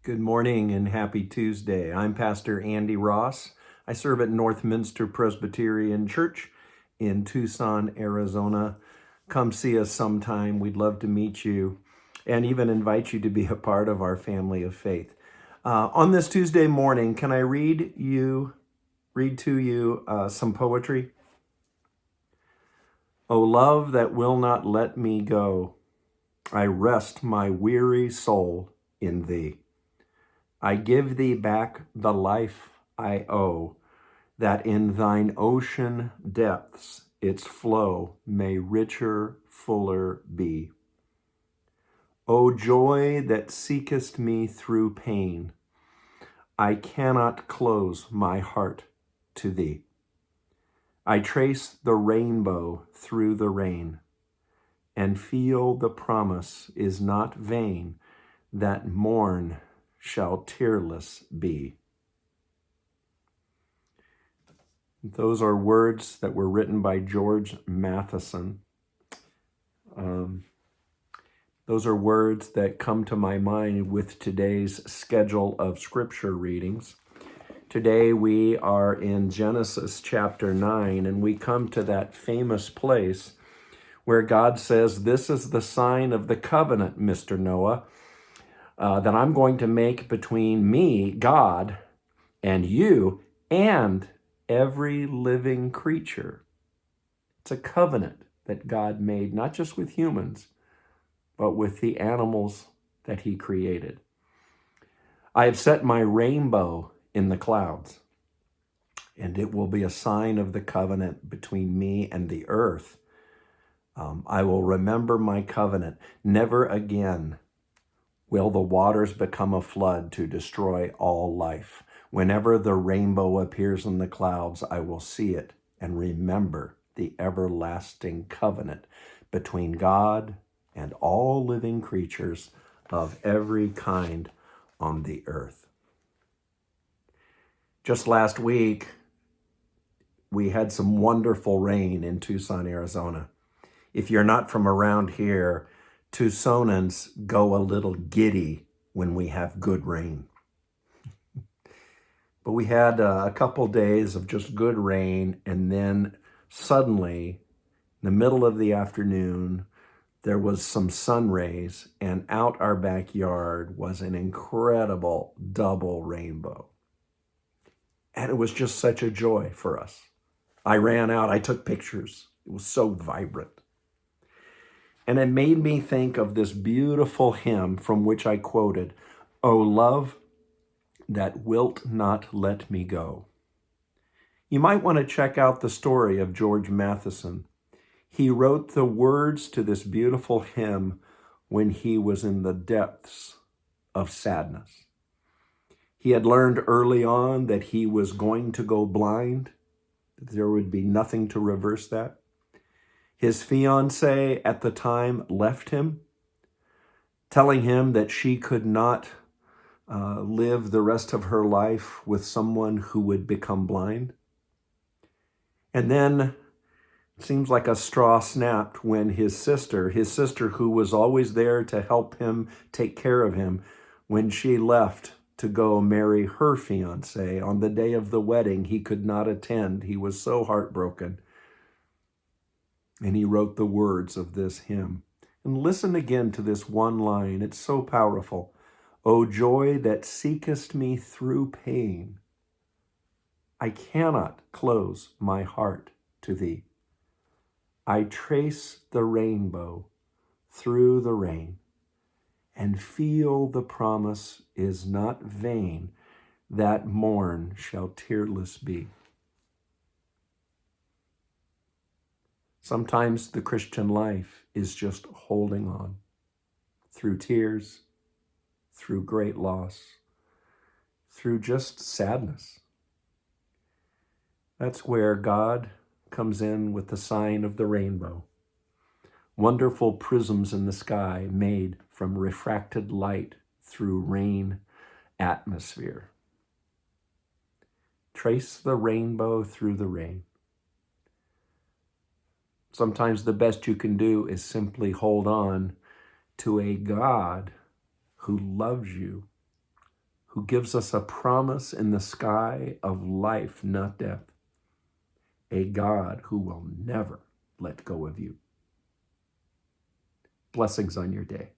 Good morning and happy Tuesday. I'm Pastor Andy Ross. I serve at Northminster Presbyterian Church in Tucson, Arizona. Come see us sometime. We'd love to meet you and even invite you to be a part of our family of faith. On this Tuesday morning, can I read to you some poetry? O love that will not let me go, I rest my weary soul in thee. I give thee back the life I owe, that in thine ocean depths its flow may richer, fuller be. O joy that seekest me through pain, I cannot close my heart to thee. I trace the rainbow through the rain, and feel the promise is not vain, that morn shall tearless be. Those are words that were written by George Matheson. Those are words that come to my mind with today's schedule of scripture readings. Today we are in Genesis chapter 9, and we come to that famous place where God says, "This is the sign of the covenant, Mr. Noah, that I'm going to make between me, God, and you, and every living creature." It's a covenant that God made, not just with humans, but with the animals that he created. "I have set my rainbow in the clouds, and it will be a sign of the covenant between me and the earth. I will remember my covenant. Never again will the waters become a flood to destroy all life. Whenever the rainbow appears in the clouds, I will see it and remember the everlasting covenant between God and all living creatures of every kind on the earth." Just last week, we had some wonderful rain in Tucson, Arizona. If you're not from around here, Tucsonans go a little giddy when we have good rain. But we had a couple days of just good rain, and then suddenly, in the middle of the afternoon, there was some sun rays, and out our backyard was an incredible double rainbow. And it was just such a joy for us. I ran out, I took pictures. It was so vibrant. And it made me think of this beautiful hymn from which I quoted, "O love that wilt not let me go." You might want to check out the story of George Matheson. He wrote the words to this beautiful hymn when he was in the depths of sadness. He had learned early on that he was going to go blind, that there would be nothing to reverse that. His fiancée at the time left him, telling him that she could not live the rest of her life with someone who would become blind. And then it seems like a straw snapped when his sister who was always there to help him, take care of him, when she left to go marry her fiancé on the day of the wedding, he could not attend. He was so heartbroken. And he wrote the words of this hymn. And listen again to this one line. It's so powerful. "O joy that seekest me through pain, I cannot close my heart to thee. I trace the rainbow through the rain, and feel the promise is not vain, that morn shall tearless be." Sometimes the Christian life is just holding on through tears, through great loss, through just sadness. That's where God comes in with the sign of the rainbow. Wonderful prisms in the sky made from refracted light through rain atmosphere. Trace the rainbow through the rain. Sometimes the best you can do is simply hold on to a God who loves you who gives us a promise in the sky of life, not death, a God who will never let go of you. Blessings on your day.